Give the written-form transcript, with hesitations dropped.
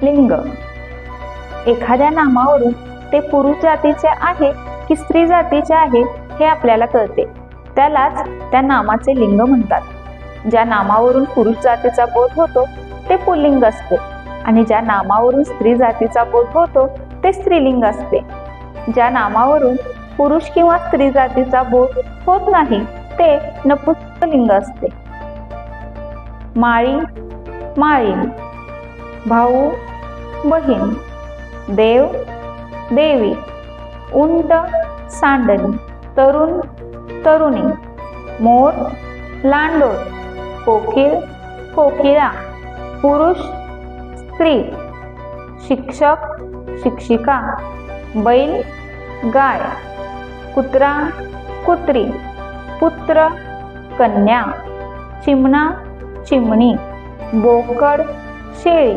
लिंग. एखाद्या नामावरून ते पुरुष जातीचे आहे की स्त्री जातीचे आहे हे आपल्याला कळते, त्यालाच त्या नामाचे लिंग म्हणतात. ज्या नामावरून पुरुष जातीचा बोध होतो ते पुल्लिंग असते आणि ज्या नामावरून स्त्री जातीचा बोध होतो ते स्त्रीलिंग असते. ज्या नामावरून पुरुष किंवा स्त्री जातीचा बोध होत नाही ते नपुंसकलिंग असते. माळी, माळीण, भाऊ, बहीण, देव, देवी, उंट, सांडणी, तरुण, तरुणी, मोर, लांडोर, कोकिळ, कोकिळा, पुरुष, स्त्री, शिक्षक, शिक्षिका, बैल, गाय, कुत्रा, कुत्री, पुत्र, कन्या, चिमणा, चिमणी, बोकड, शेळी.